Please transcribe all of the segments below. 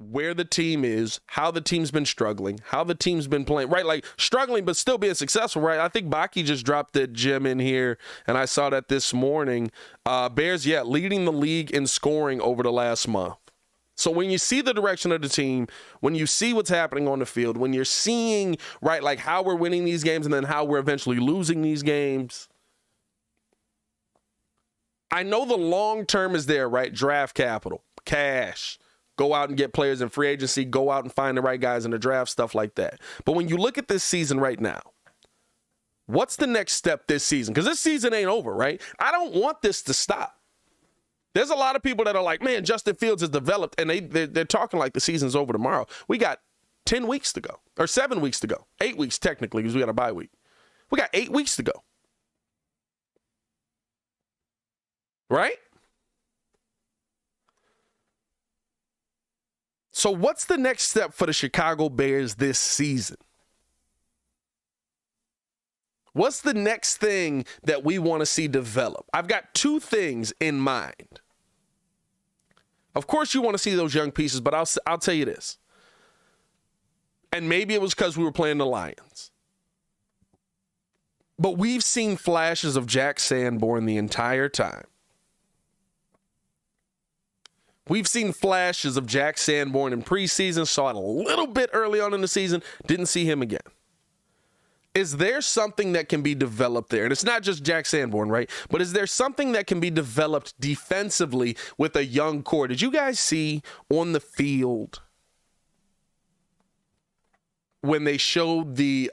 where the team is, how the team's been struggling, how the team's been playing, right? Like struggling, but still being successful, right? I think Baki just dropped that gem in here, and I saw that this morning. Bears, leading the league in scoring over the last month. So when you see the direction of the team, when you see what's happening on the field, when you're seeing, right, like how we're winning these games and then how we're eventually losing these games, I know the long term is there, right? Draft capital, cash. Go out and get players in free agency, go out and find the right guys in the draft, stuff like that. But when you look at this season right now, what's the next step this season? Because this season ain't over, right? I don't want this to stop. There's a lot of people that are like, man, Justin Fields has developed, and they're talking like the season's over tomorrow. We got 10 weeks to go, or 7 weeks to go. 8 weeks technically, because we got a bye week. We got 8 weeks to go. Right? So what's the next step for the Chicago Bears this season? What's the next thing that we want to see develop? I've got 2 things in mind. Of course you want to see those young pieces, but I'll tell you this. And maybe it was because we were playing the Lions. But we've seen flashes of Jack Sanborn the entire time. We've seen flashes of Jack Sanborn in preseason, saw it a little bit early on in the season, didn't see him again. Is there something that can be developed there? And it's not just Jack Sanborn, right? But is there something that can be developed defensively with a young core? Did you guys see on the field when they showed the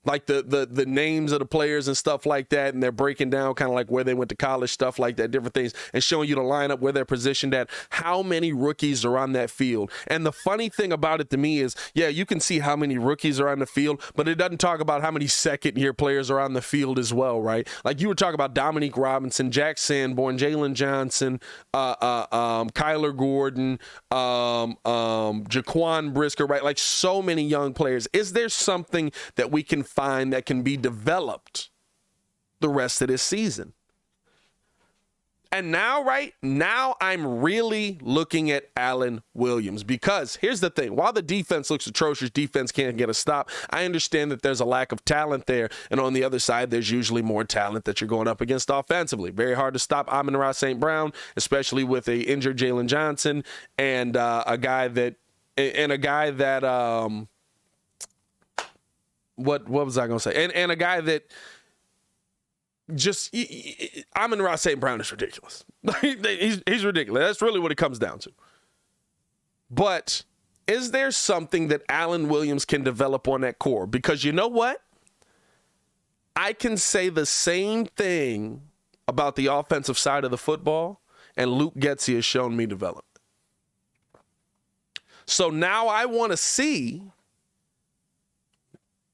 like the names of the players and stuff like that, and they're breaking down kind of like where they went to college, stuff like that, different things, and showing you the lineup, where they're positioned at, how many rookies are on that field. And the funny thing about it to me is, yeah, you can see how many rookies are on the field, but it doesn't talk about how many second-year players are on the field as well, right? Like you were talking about Dominique Robinson, Jack Sanborn, Jalen Johnson, Kyler Gordon, Jaquan Brisker, right? Like so many young players. Is there something that we can find that can be developed the rest of this season? And now, right now, I'm really looking at Alan Williams, because here's the thing. While the defense looks atrocious, defense can't get a stop, I understand that there's a lack of talent there. And on the other side, there's usually more talent that you're going up against offensively. Very hard to stop Amon-Ra St. Brown, especially with a injured Jalen Johnson and a guy that what was I going to say? And a guy that just, Amon-Ra St. Brown is ridiculous. He's ridiculous. That's really what it comes down to. But is there something that Alan Williams can develop on that core? Because you know what? I can say the same thing about the offensive side of the football, and Luke Getsy has shown me development. So now I want to see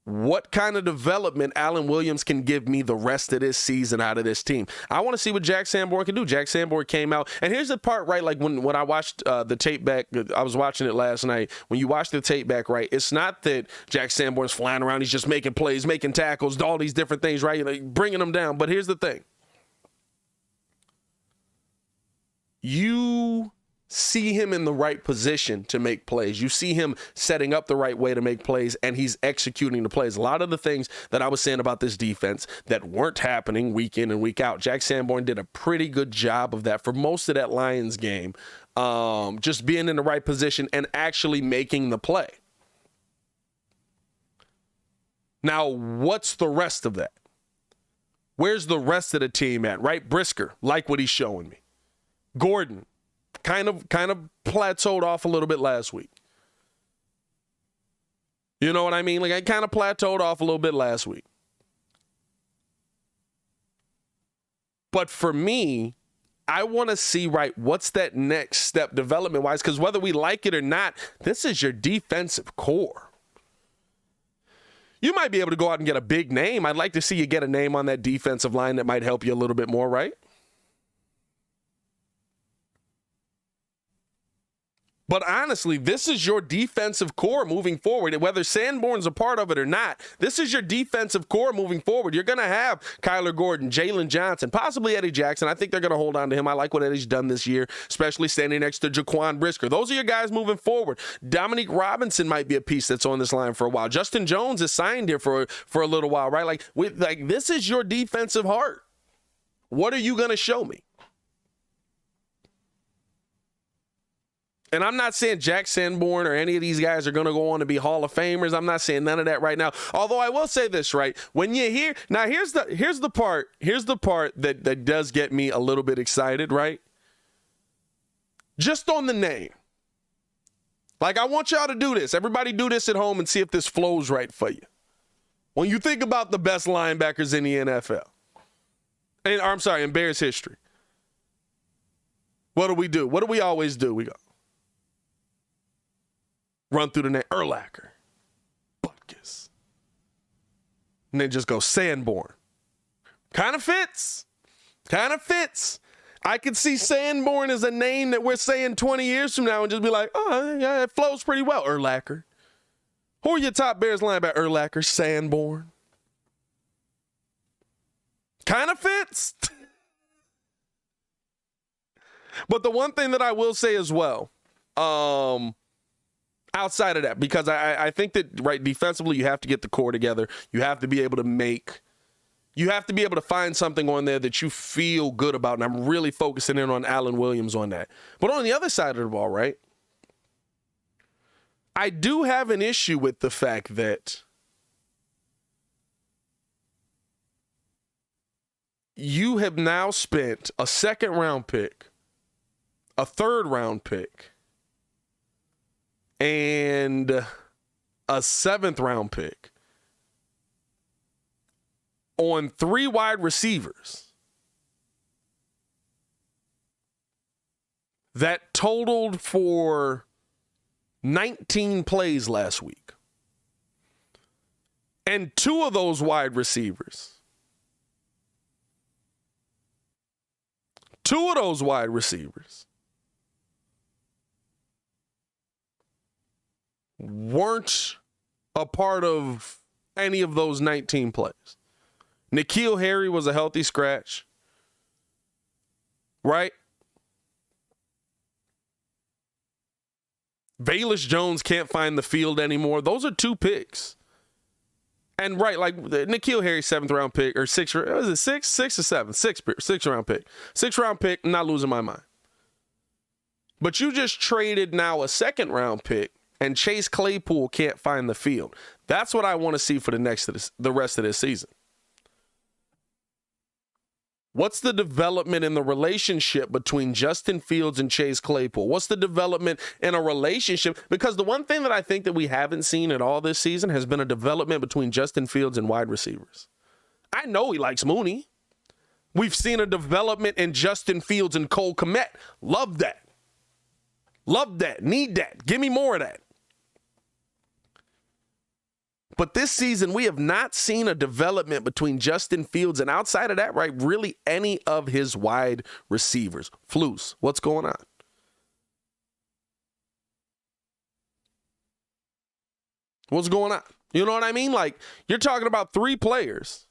what kind of development Alan Williams can give me the rest of this season out of this team. I want to see what Jack Sanborn can do. Jack Sanborn came out, and here's the part, right? Like when I watched the tape back, I was watching it last night. When you watch the tape back, right, it's not that Jack Sanborn's flying around. He's just making plays, making tackles, all these different things, right? Like bringing them down. But here's the thing. You see him in the right position to make plays. You see him setting up the right way to make plays, and he's executing the plays. A lot of the things that I was saying about this defense that weren't happening week in and week out, Jack Sanborn did a pretty good job of that for most of that Lions game, just being in the right position and actually making the play. Now, what's the rest of that? Where's the rest of the team at, right? Brisker, like what he's showing me. Gordon, kind of plateaued off a little bit last week. You know what I mean? Like I kind of plateaued off a little bit last week. But for me, I want to see, right, what's that next step development-wise? Because whether we like it or not, this is your defensive core. You might be able to go out and get a big name. I'd like to see you get a name on that defensive line that might help you a little bit more, right? But honestly, this is your defensive core moving forward. Whether Sanborn's a part of it or not, this is your defensive core moving forward. You're going to have Kyler Gordon, Jalen Johnson, possibly Eddie Jackson. I think they're going to hold on to him. I like what Eddie's done this year, especially standing next to Jaquan Brisker. Those are your guys moving forward. Dominique Robinson might be a piece that's on this line for a while. Justin Jones is signed here for a little while, right? Like this is your defensive heart. What are you going to show me? And I'm not saying Jack Sanborn or any of these guys are going to go on to be Hall of Famers. I'm not saying none of that right now. Although I will say this, right? When you hear now, here's the part that does get me a little bit excited, right? Just on the name. Like, I want y'all to do this. Everybody do this at home and see if this flows right for you. When you think about the best linebackers in the NFL, in Bears history, what do we do? What do we always do? We go. Run through the name, Urlacher, Butkus, and then just go Sanborn. Kind of fits. I could see Sanborn as a name that we're saying 20 years from now and just be like, oh, yeah, it flows pretty well. Urlacher. Who are your top Bears linebacker? Urlacher, Sanborn. Kind of fits. But the one thing that I will say as well, outside of that, because I think that, right, defensively, you have to get the core together. You have to be able to find something on there that you feel good about. And I'm really focusing in on Alan Williams on that. But on the other side of the ball, right, I do have an issue with the fact that you have now spent a second-round pick, a third-round pick, and a seventh-round pick on 3 wide receivers that totaled for 19 plays last week. And 2 of those wide receivers, weren't a part of any of those 19 plays. N'Keal Harry was a healthy scratch, right? Velus Jones can't find the field anymore. Those are 2 picks. And right, like N'Keal Harry, 7th-round pick, or was it 6 or 7? 6-round pick. 6-round pick, not losing my mind. But you just traded now a 2nd-round pick, and Chase Claypool can't find the field. That's what I want to see for the rest of this season. What's the development in the relationship between Justin Fields and Chase Claypool? What's the development in a relationship? Because the one thing that I think that we haven't seen at all this season has been a development between Justin Fields and wide receivers. I know he likes Mooney. We've seen a development in Justin Fields and Cole Kmet. Love that. Need that. Give me more of that. But this season, we have not seen a development between Justin Fields and, outside of that, right, really any of his wide receivers. Flus, what's going on? What's going on? You know what I mean? Like, you're talking about 3 players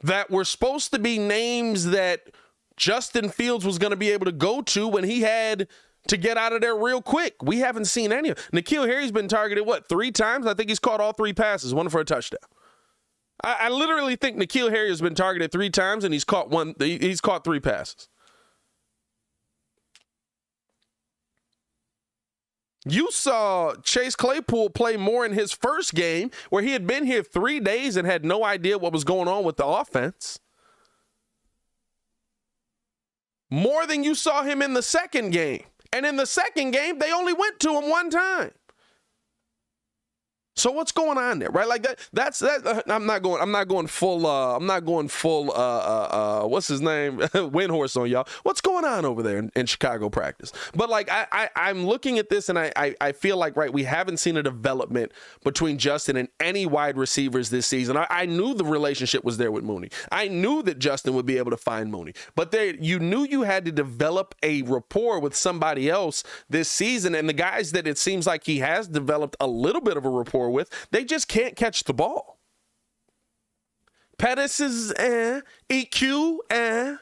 that were supposed to be names that Justin Fields was going to be able to go to when he had to get out of there real quick. We haven't seen any of it. N'Keal Harry's been targeted, 3 times? I think he's caught all 3 passes, 1 for a touchdown. I literally think N'Keal Harry has been targeted 3 times, and he's caught 3 passes. You saw Chase Claypool play more in his first game, where he had been here 3 days and had no idea what was going on with the offense. More than you saw him in the second game. And in the second game, they only went to him 1 time. So what's going on there, right? Like that. I'm not going full. What's his name? Windhorse on y'all. What's going on over there in Chicago practice? But like I'm looking at this and I feel like, right, we haven't seen a development between Justin and any wide receivers this season. I knew the relationship was there with Mooney. I knew that Justin would be able to find Mooney, but you knew you had to develop a rapport with somebody else this season, and the guys that it seems like he has developed a little bit of a rapport with, they just can't catch the ball. Pettis is EQ and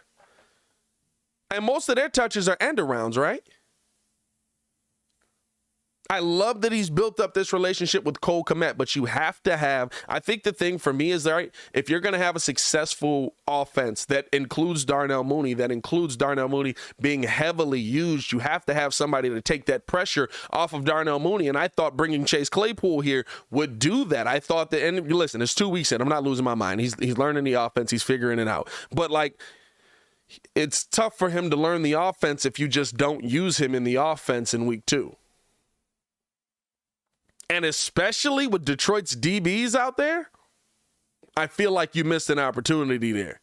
most of their touches are end arounds, right? I love that he's built up this relationship with Cole Kmet, but you have to have, I think the thing for me is, right, if you're going to have a successful offense that includes Darnell Mooney, being heavily used, you have to have somebody to take that pressure off of Darnell Mooney. And I thought bringing Chase Claypool here would do that. I thought that, and listen, it's 2 weeks in, I'm not losing my mind. He's learning the offense. He's figuring it out. But like, it's tough for him to learn the offense if you just don't use him in the offense in week 2. And especially with Detroit's DBs out there, I feel like you missed an opportunity there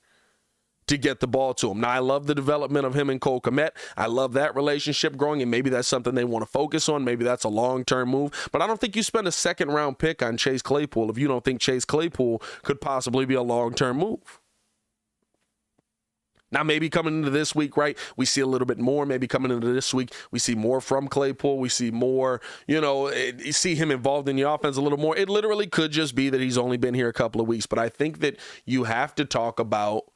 to get the ball to him. Now, I love the development of him and Cole Kmet. I love that relationship growing, and maybe that's something they want to focus on. Maybe that's a long-term move. But I don't think you spend a second-round pick on Chase Claypool if you don't think Chase Claypool could possibly be a long-term move. Now, maybe coming into this week, right, we see a little bit more. Maybe coming into this week, we see more from Claypool. We see more, you see him involved in the offense a little more. It literally could just be that he's only been here a couple of weeks. But I think that you have to talk about,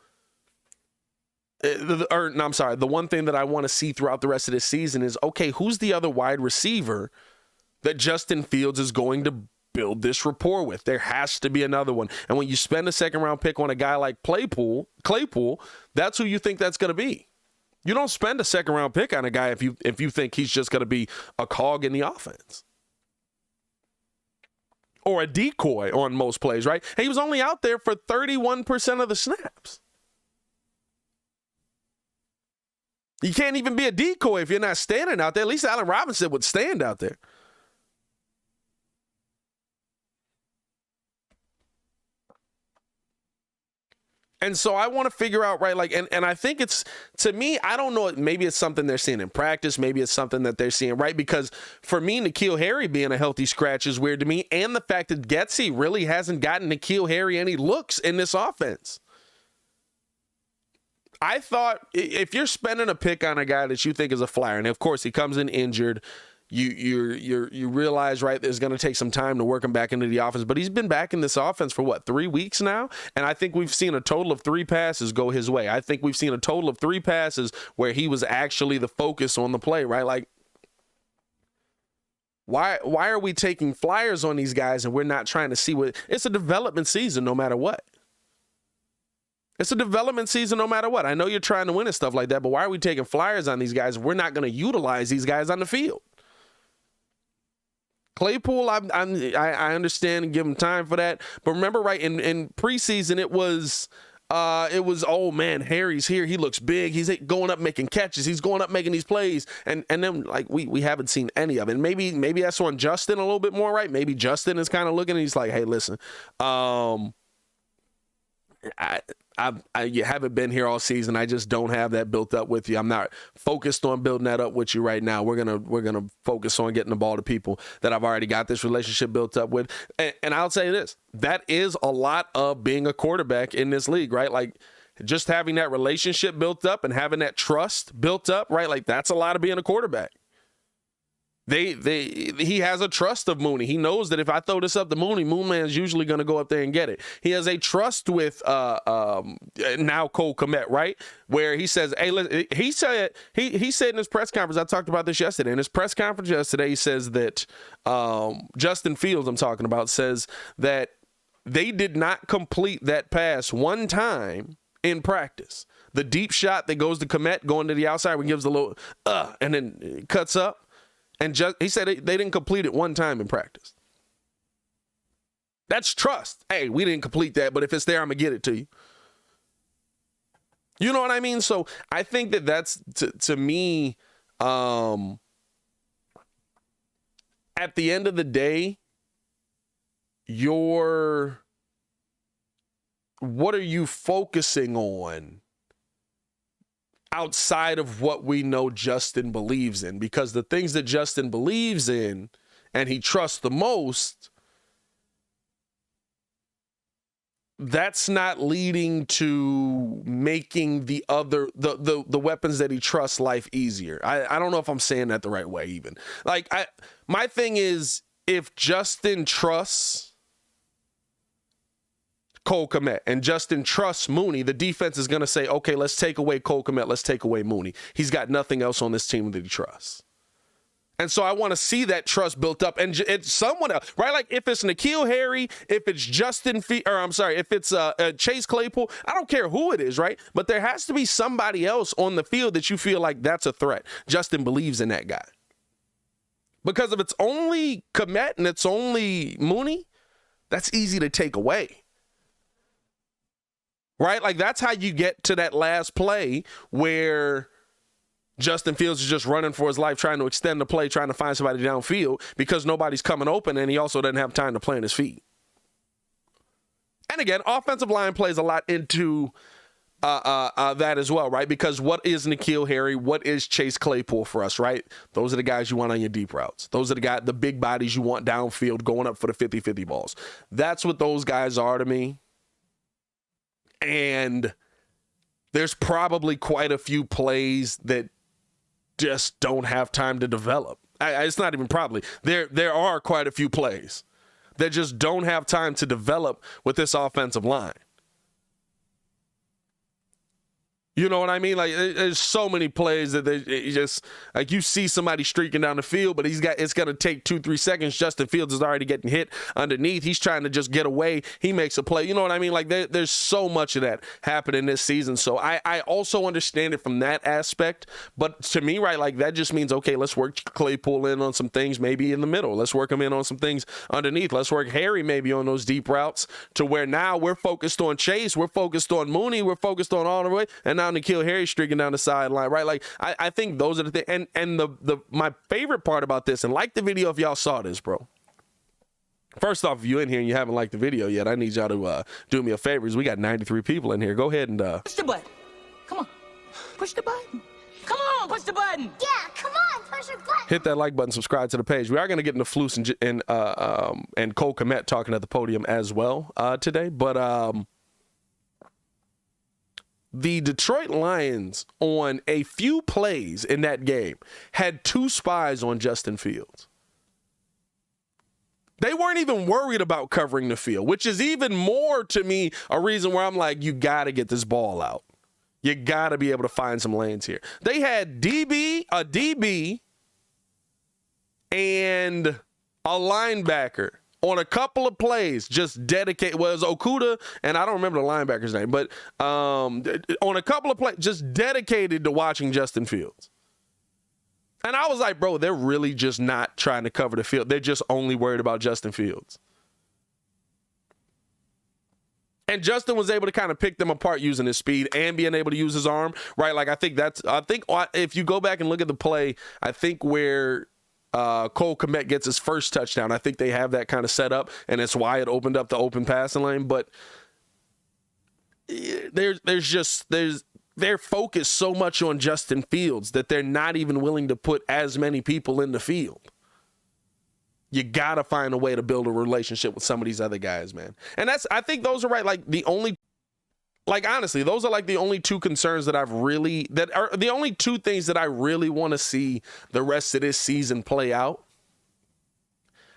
the one thing that I want to see throughout the rest of this season is, okay, who's the other wide receiver that Justin Fields is going to build this rapport with? There has to be another one. And when you spend a second-round pick on a guy like Claypool, that's who you think that's going to be. You don't spend a second-round pick on a guy if you think he's just going to be a cog in the offense or a decoy on most plays, right? And he was only out there for 31% of the snaps. You can't even be a decoy if you're not standing out there. At least Allen Robinson would stand out there. And so I want to figure out, right, like, and I think it's, to me, I don't know, maybe it's something they're seeing in practice, maybe it's something that they're seeing, right, because for me, N'Keal Harry being a healthy scratch is weird to me, and the fact that Getsy really hasn't gotten N'Keal Harry any looks in this offense. I thought if you're spending a pick on a guy that you think is a flyer, and of course he comes in injured, you realize, right, there's going to take some time to work him back into the offense, but he's been back in this offense for 3 weeks now, and I think we've seen a total of 3 passes go his way. I think we've seen a total of 3 passes where he was actually the focus on the play, right? Like, why are we taking flyers on these guys and we're not trying to see what? It's a development season no matter what. It's a development season no matter what. I know you're trying to win and stuff like that, but why are we taking flyers on these guys if we're not going to utilize these guys on the field? Claypool, I understand and give him time for that. But remember, right, in preseason, it was, oh, man, Harry's here. He looks big. He's going up making catches. He's going up making these plays. And then, like, we haven't seen any of it. And maybe that's on Justin a little bit more, right? Maybe Justin is kind of looking and he's like, hey, listen, you haven't been here all season. I just don't have that built up with you. I'm not focused on building that up with you right now. We're gonna focus on getting the ball to people that I've already got this relationship built up with. And I'll say this: that is a lot of being a quarterback in this league, right? Like, just having that relationship built up and having that trust built up, right? Like, that's a lot of being a quarterback. He has a trust of Mooney. He knows that if I throw this up to Mooney, Moonman's usually going to go up there and get it. He has a trust with now Cole Kmet, right? Where he says, hey, he said in his press conference, I talked about this yesterday. In his press conference yesterday, he says that Justin Fields, I'm talking about, says that they did not complete that pass one time in practice. The deep shot that goes to Kmet going to the outside when he gives the little and then cuts up. And he said they didn't complete it one time in practice. That's trust. Hey, we didn't complete that, but if it's there, I'm going to get it to you. You know what I mean? So I think that's, to me, at the end of the day, what are you focusing on outside of what we know Justin believes in? Because the things that Justin believes in and he trusts the most, that's not leading to making the weapons that he trusts life easier. I don't know if I'm saying that the right way even. Like, my thing is, if Justin trusts Cole Kmet and Justin trusts Mooney, the defense is going to say, okay, let's take away Cole Kmet, let's take away Mooney. He's got nothing else on this team that he trusts. And so I want to see that trust built up, and it's someone else, right? Like, if it's N'Keal Harry, if it's if it's Chase Claypool, I don't care who it is, right? But there has to be somebody else on the field that you feel like that's a threat. Justin believes in that guy. Because if it's only Kmet and it's only Mooney, that's easy to take away. Right? Like, that's how you get to that last play where Justin Fields is just running for his life, trying to extend the play, trying to find somebody downfield because nobody's coming open, and he also doesn't have time to plant his feet. And again, offensive line plays a lot into that as well, right? Because what is N'Keal Harry? What is Chase Claypool for us, right? Those are the guys you want on your deep routes. Those are the big bodies you want downfield going up for the 50-50 balls. That's what those guys are to me. And there's probably quite a few plays that just don't have time to develop. It's not even probably. There are quite a few plays that just don't have time to develop with this offensive line. You know what I mean? Like, there's so many plays that they just, like, you see somebody streaking down the field, but it's going to take 2-3 seconds. Justin Fields is already getting hit underneath. He's trying to just get away. He makes a play. You know what I mean? Like, there's so much of that happening this season. So I also understand it from that aspect. But to me, right, like, that just means, okay, let's work Claypool in on some things maybe in the middle. Let's work him in on some things underneath. Let's work Harry maybe on those deep routes to where now we're focused on Chase. We're focused on Mooney. We're focused on all the way. And now N'Keal Harry streaking down the sideline, right? Like, I think those are the things. And my favorite part about this, and like the video if y'all saw this, bro. First off, if you're in here and you haven't liked the video yet, I need y'all to do me a favor. We got 93 people in here. Go ahead and push the button. Come on. Push the button. Come on, push the button. Yeah, come on, push the button. Hit that like button, subscribe to the page. We are going to get into Flus and Cole Kmet talking at the podium as well today. But the Detroit Lions, on a few plays in that game, had 2 spies on Justin Fields. They weren't even worried about covering the field, which is even more, to me, a reason where I'm like, you got to get this ball out. You got to be able to find some lanes here. They had a DB, and a linebacker on a couple of plays, just dedicated. Well, it was Okuda, and I don't remember the linebacker's name, but on a couple of plays, just dedicated to watching Justin Fields. And I was like, bro, they're really just not trying to cover the field. They're just only worried about Justin Fields. And Justin was able to kind of pick them apart using his speed and being able to use his arm, right? Like, I think if you go back and look at the play, I think where Cole Kmet gets his first touchdown, I think they have that kind of set up, and it's why it opened up the open passing lane. But they're focused so much on Justin Fields that they're not even willing to put as many people in the field. You got to find a way to build a relationship with some of these other guys, man. And I think those are right. Honestly, those are like the only 2 concerns that are the only 2 things that I really want to see the rest of this season play out.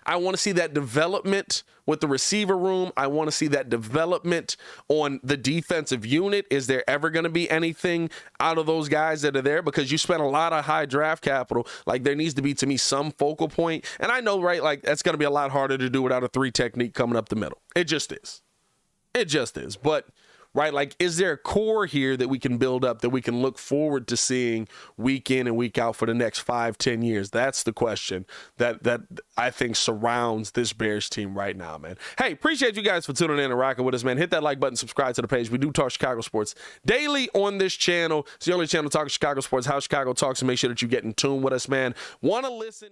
I want to see that development with the receiver room. I want to see that development on the defensive unit. Is there ever going to be anything out of those guys that are there? Because you spent a lot of high draft capital. Like, there needs to be, to me, some focal point. And I know, right, like, that's going to be a lot harder to do without a 3 technique coming up the middle. It just is. But right, like, is there a core here that we can build up that we can look forward to seeing week in and week out for the next 5-10 years? That's the question that I think surrounds this Bears team right now, man. Hey, appreciate you guys for tuning in and rocking with us, man. Hit that like button, subscribe to the page. We do talk Chicago sports daily on this channel. It's the only channel talking Chicago sports, how Chicago talks, and make sure that you get in tune with us, man. Want to listen